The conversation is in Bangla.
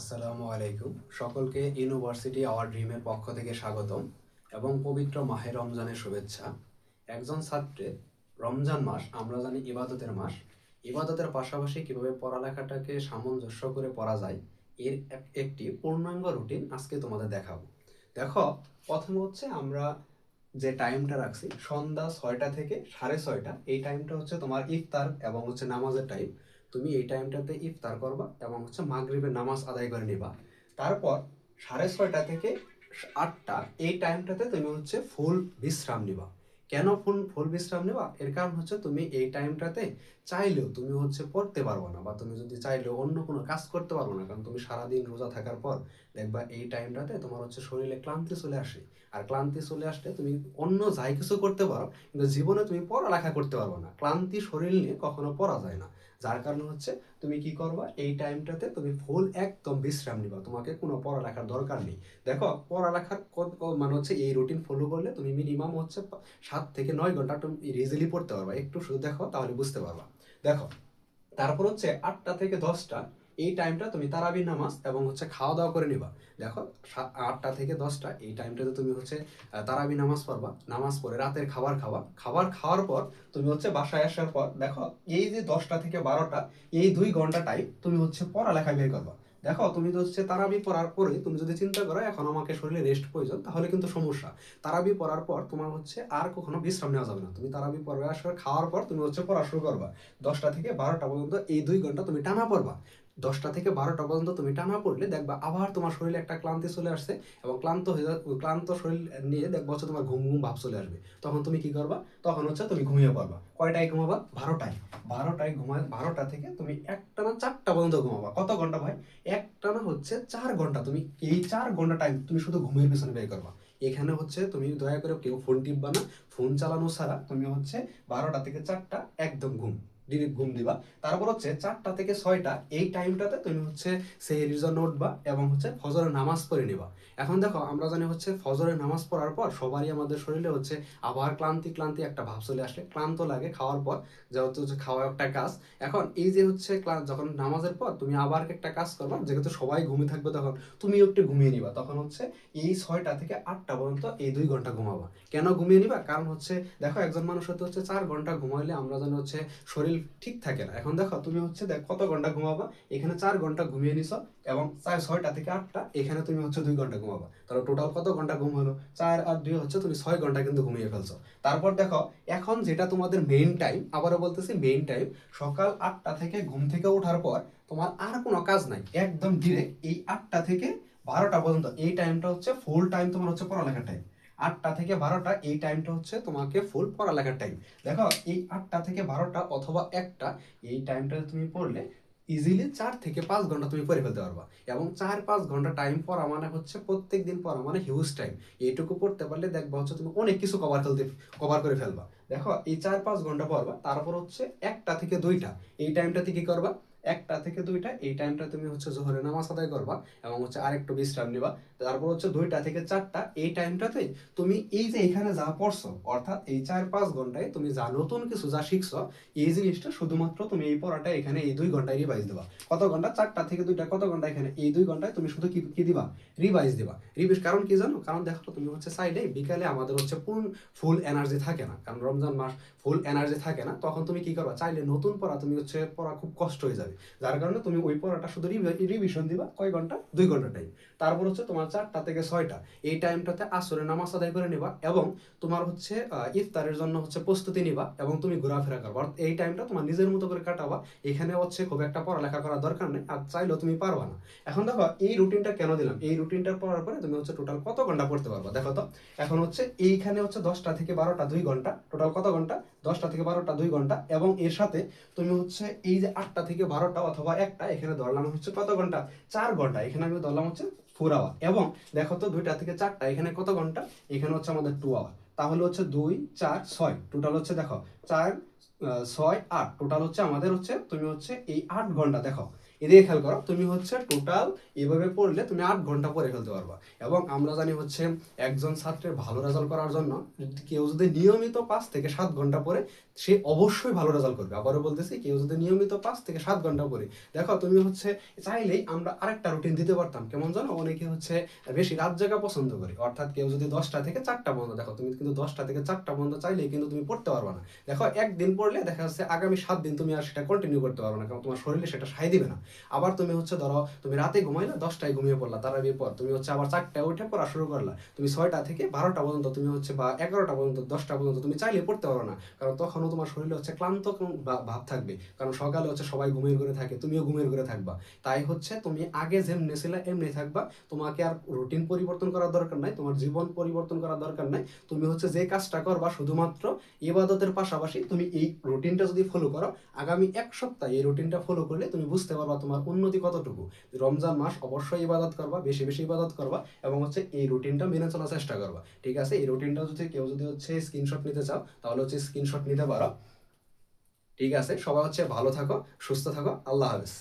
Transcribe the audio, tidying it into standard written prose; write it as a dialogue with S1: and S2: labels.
S1: আসসালামু আলাইকুম। সকলকে ইউনিভার্সিটি আওয়ার ড্রিমের পক্ষ থেকে স্বাগতম এবং পবিত্র মাহে রমজানের শুভেচ্ছা। একজন ছাত্রের রমজান মাস আমরা জানি ইবাদতের মাস। ইবাদতের পাশাপাশি কিভাবে পড়ালেখাটাকে সামঞ্জস্য করে পড়া যায় এর একটি পূর্ণাঙ্গ রুটিন আজকে তোমাদের দেখাবো। দেখো, প্রথমে হচ্ছে আমরা যে টাইমটা রাখছি সন্ধ্যা 6টা থেকে 6:30, এই টাইমটা হচ্ছে তোমার ইফতার এবং হচ্ছে নামাজের টাইম। তুমি এই টাইমটাতে ইফতার করবা এবং হচ্ছে মাগরিবের নামাজ আদায় করে নিবা। তারপর 6:30 থেকে 8টা, এই টাইমটাতে তুমি হচ্ছে ফুল বিশ্রাম নিবা। কেন ফুল ফুল বিশ্রাম নিবা? এর কারণ হচ্ছে তুমি এই টাইমটাতে চাইলেও তুমি হচ্ছে পড়তে পারবো না, বা তুমি যদি চাইলেও অন্য কোনো কাজ করতে পারবো না, কারণ তুমি সারাদিন রোজা থাকার পর দেখবা এই টাইমটাতে তোমার হচ্ছে শরীরে ক্লান্তি চলে আসে। আর ক্লান্তি চলে আসলে তুমি অন্য যাই কিছু করতে পারো, কিন্তু জীবনে তুমি পড়ালেখা করতে পারবো না। ক্লান্তি শরীর নিয়ে কখনো পড়া যায় না। যার কারণে হচ্ছে তুমি কি করবা, এই টাইমটাতে তুমি ফুল একদম বিশ্রাম নিবা, তোমাকে কোনো পড়ালেখার দরকার নেই। দেখো, পড়ালেখার মানে হচ্ছে এই রুটিন ফলো করলে তুমি মিনিমাম হচ্ছে 7 থেকে 9 ঘন্টা তুমি ইজিলি পড়তে পারবা। একটু শুধু দেখো, তাহলে বুঝতে পারবা। দেখো, তারপর হচ্ছে 8টা থেকে 10টা, এই টাইমটা তুমি তারাবির নামাজ এবং হচ্ছে খাওয়া দাওয়া করে নিবা। দেখো, 8টা থেকে 10টা এই টাইমটাতে তুমি হচ্ছে তারাবি নামাজ পড়বা। নামাজ পড়ে রাতের খাবার খাওয়া, খাবার খাওয়ার পর তুমি হচ্ছে বাসায় আসার পর দেখো, এই যে 10টা থেকে 12টা, এই 2 ঘন্টা টাইম তুমি হচ্ছে পড়ালেখা বের করবা। দেখো, তুমি তো হচ্ছে তারাবি পড়ার পরে তুমি যদি চিন্তা করো এখন আমাকে শরীরে রেস্ট প্রয়োজন, তাহলে কিন্তু সমস্যা। তারাবি পড়ার পর তোমার হচ্ছে আর কখনো বিশ্রাম নেওয়া যাবে না। তুমি তারাবি পড়ে আসার খাওয়ার পর তুমি হচ্ছে পড়া শুরু করবা। 10টা থেকে 12টা পর্যন্ত এই 2 ঘন্টা তুমি টানা পড়বা। 10টা থেকে 12টা পর্যন্ত তুমি টানা পড়লে দেখবা আবার তোমার শরীরে একটা ক্লান্তি চলে আসছে, এবং ক্লান্ত শরীর নিয়ে দেখবা হচ্ছে তোমার ঘুম ঘুম ভাব চলে আসবে। তখন তুমি কি করবা? তখন হচ্ছে তুমি ঘুমিয়ে পড়বা। কয়টায় ঘুমাবা? 12টায়। 12টায় ঘুমায়, 12টা থেকে তুমি একটানা 4টা পর্যন্ত ঘুমাবা। কত ঘন্টা ভাই? একটানা হচ্ছে 4 ঘন্টা। তুমি এই 4 ঘন্টা টাইম তুমি শুধু ঘুমের পিছনে ব্যয় করবা। এখানে হচ্ছে তুমি দয়া করে কেউ ফোন টিপবা না। ফোন চালানো ছাড়া তুমি হচ্ছে 12টা থেকে 4টা একদম ঘুম, ডিরেক্ট ঘুম দিবা। তারপর হচ্ছে 4টা থেকে 6টা, এই টাইমটাতে তুমি হচ্ছে সেহরির জন্য উঠবা এবং হচ্ছে ফজরের নামাজ পড়ে নিবা। এখন দেখো, আমরা জানি হচ্ছে ফজরের নামাজ পড়ার পর সবারই আমাদের শরীরে হচ্ছে আবার ক্লান্তি ক্লান্তি একটা ভাব চলে আসে, ক্লান্ত লাগে খাওয়ার পর, যেহেতু হচ্ছে খাওয়া একটা কাজ। এখন এই যে হচ্ছে যখন নামাজের পর তুমি আবার একটা কাজ করবা, যেহেতু সবাই ঘুমিয়ে থাকবে, তখন তুমিও একটু ঘুমিয়ে নিবা। তখন হচ্ছে এই 6টা থেকে 8টা পর্যন্ত এই 2 ঘন্টা ঘুমাবা। কেন ঘুমিয়ে নিবা? কারণ হচ্ছে দেখো, একজন মানুষ হচ্ছে 4 ঘন্টা ঘুমাইলে আমরা জানি হচ্ছে শরীর ঠিক থাকে না। এখন দেখো, তুমি হচ্ছে কত ঘন্টা ঘুমাবা, এখানে 4 ঘন্টা ঘুমিয়ে নিছো, এবং 6টা থেকে 8টা এখানে তুমি হচ্ছে 2 ঘন্টা ঘুমাবা। তাহলে টোটাল কত ঘন্টা ঘুম হলো? 4 আর 2 হচ্ছে তুমি 6 ঘন্টা কিন্তু ঘুমিয়ে ফেলছো। তারপর দেখো, এখন যেটা তোমাদের মেইন টাইম, আবারও বলতেছি মেইন টাইম, সকাল 8টা থেকে ঘুম থেকে ওঠার পর তোমার আর কোনো কাজ নাই, একদম ডিরেক্ট এই 8টা থেকে 12টা পর্যন্ত এই টাইমটা হচ্ছে ফুল টাইম তোমার হচ্ছে পড়ালেখার টাইম। 8টা থেকে 12টা এই টাইমটা হচ্ছে তোমাকে ফুল পড়ালেখার টাইম। দেখো, এই 8টা থেকে 12টা অথবা একটা, এই টাইমটা তুমি পড়লে ইজিলি 4 থেকে 5 ঘন্টা তুমি পড়ে ফেলতে পারবা। এবং 4-5 ঘন্টা টাইম পড়া মানে হচ্ছে প্রত্যেক দিন পড়া মানে হিউজ টাইম। এইটুকু পড়তে পারলে দেখবা হচ্ছে তুমি অনেক কিছু কভার করে ফেলবা। দেখো, এই 4-5 ঘন্টা পড়বা, তারপর হচ্ছে 1টা থেকে 2টা এই টাইমটাতে কি করবা? 1টা থেকে 2টা এই টাইমটা তুমি হচ্ছে জোহরের নামাজ আদায় করবা এবং হচ্ছে আরেকটু বিশ্রাম নিবা। তারপর হচ্ছে 2টা থেকে 4টা এই টাইমটাতে তুমি এই যে এখানে যা পড়ছো, অর্থাৎ এই 4-5 ঘন্টায় তুমি যা নতুন কিছু যা শিখছো, এই জিনিসটা শুধুমাত্র তুমি এই পড়াটা এখানে এই 2 ঘন্টায় রিভাইজ দেবা। কত ঘন্টা? 4টা থেকে 2টা কত ঘন্টা? এখানে এই 2 ঘন্টায় তুমি শুধু কি কি দিবা? রিভাইজ দিবা। রিভিজ কারণ কি জানো? কারণ দেখো, তুমি হচ্ছে চাইলে বিকালে আমাদের হচ্ছে ফুল এনার্জি থাকে না, কারণ রমজান মাস ফুল এনার্জি থাকে না। তখন তুমি কি করবা? চাইলে নতুন পড়া তুমি হচ্ছে পড়া খুব কষ্ট হয়ে যাবে। যার কারণে তুমি ওই পড়াটা শুধু রিভিশন দিবা। কয় ঘন্টা? 2 ঘন্টা টাইম। তারপর হচ্ছে তোমার 4টা থেকে 6টা এই টাইমটাতে আসরে নামাজ আদায় করে নিবা, এবং তোমার হচ্ছে ইফতারের জন্য হচ্ছে প্রস্তুতি নিবা, এবং তুমি ঘোরাফেরা করবা। এই টাইমটা তোমার নিজের মতো করে কাটাবা। এখানে হচ্ছে খুব একটা পড়ালেখা করার দরকার নেই, আর চাইলেও তুমি পারবা না। এখন দেখো, এই রুটিনটা কেন দিলাম? এই রুটিনটা পড়ার পরে তুমি হচ্ছে টোটাল কত ঘন্টা পড়তে পারবা দেখো তো। এখন হচ্ছে এইখানে হচ্ছে 10টা থেকে 12টা 2 ঘন্টা, টোটাল কত ঘন্টা? 10টা থেকে 12টা 2 ঘন্টা, এবং এর সাথে তুমি হচ্ছে এই যে 8টা থেকে 12টা অথবা একটা, এখানে ধরলাম হচ্ছে কত ঘন্টা? 4 ঘন্টা। এখানে আমি ধরলাম হচ্ছে 4 আওয়ার। এবং দেখো তো, 2টা থেকে 4টা এখানে কত ঘন্টা? এখানে হচ্ছে আমাদের 2 আওয়ার। তাহলে হচ্ছে 2 4 6 টোটাল হচ্ছে দেখো 4 6 8 টোটাল হচ্ছে আমাদের হচ্ছে তুমি হচ্ছে এই 8 ঘন্টা। দেখো, এদিকে খেয়াল করো, তুমি হচ্ছে টোটাল এভাবে পড়লে তুমি 8 ঘন্টা পড়ে ফেলতে পারবা। এবং আমরা জানি হচ্ছে একজন ছাত্রের ভালো রেজাল্ট করার জন্য কেউ যদি নিয়মিত 5 থেকে 7 ঘন্টা পড়ে, সে অবশ্যই ভালো রেজাল্ট করবে। আবারও বলতেছি, কেউ যদি নিয়মিত 5 থেকে 7 ঘন্টা পড়ে, দেখো তুমি হচ্ছে চাইলেই আমরা আরেকটা রুটিন দিতে পারতাম। কেমন জানো, অনেকে হচ্ছে বেশি রাত জাগা পছন্দ করে, অর্থাৎ কেউ যদি 10টা থেকে 4টা পর্যন্ত, দেখো তুমি কিন্তু 10টা থেকে 4টা পর্যন্ত চাইলেই কিন্তু তুমি পড়তে পারবে না। দেখো একদিন পড়লে দেখা যাচ্ছে আগামী 7 দিন তুমি আর সেটা কন্টিনিউ করতে পারবে না, কারণ তোমার শরীরে সেটা সায় দিবে না। আবার তুমি হচ্ছে ধরো তুমি রাতে ঘুমাইলে, 10টায় ঘুমিয়ে পড়লা, তার আগে পর তুমি হচ্ছে আবার 4টায় উঠে পড়া শুরু করলা, তুমি 6টা থেকে 12টা পর্যন্ত তুমি হচ্ছে, বা 11টা পর্যন্ত, 10টা পর্যন্ত তুমি চাইলে পড়তে পারো না, কারণ তখনও তোমার শরীরে হচ্ছে ক্লান্ত ভাব থাকবে, কারণ সকালে হচ্ছে সবাই ঘুমিয়ে ঘুরে থাকে, তুমিও ঘুমিয়ে ঘুরে থাকবা। তাই হচ্ছে তুমি আগে যেমনি ছিলে এমনি থাকবা, তোমাকে আর রুটিন পরিবর্তন করার দরকার নাই, তোমার জীবন পরিবর্তন করার দরকার নাই। তুমি হচ্ছে যে কাজটা করবা শুধুমাত্র ইবাদতের পাশাপাশি তুমি এই রুটিনটা যদি ফলো করো, আগামী 1 সপ্তাহ এই রুটিনটা ফলো করলে তুমি বুঝতে পারবা তোমার উন্নতি কতটুকু। রমজান মাস অবশ্যই ইবাদত করবা, বেশি বেশি ইবাদত করবা, এবং হচ্ছে এই রুটিনটা মেনে চলার চেষ্টা করবা। ঠিক আছে, এই রুটিনটা যদি কেউ যদি হচ্ছে স্ক্রিনশট নিতে চাও, তাহলে হচ্ছে স্ক্রিনশট নিতে পারো। ঠিক আছে, সবাই হচ্ছে ভালো থাকো, সুস্থ থাকো, আল্লাহ হাফেজ।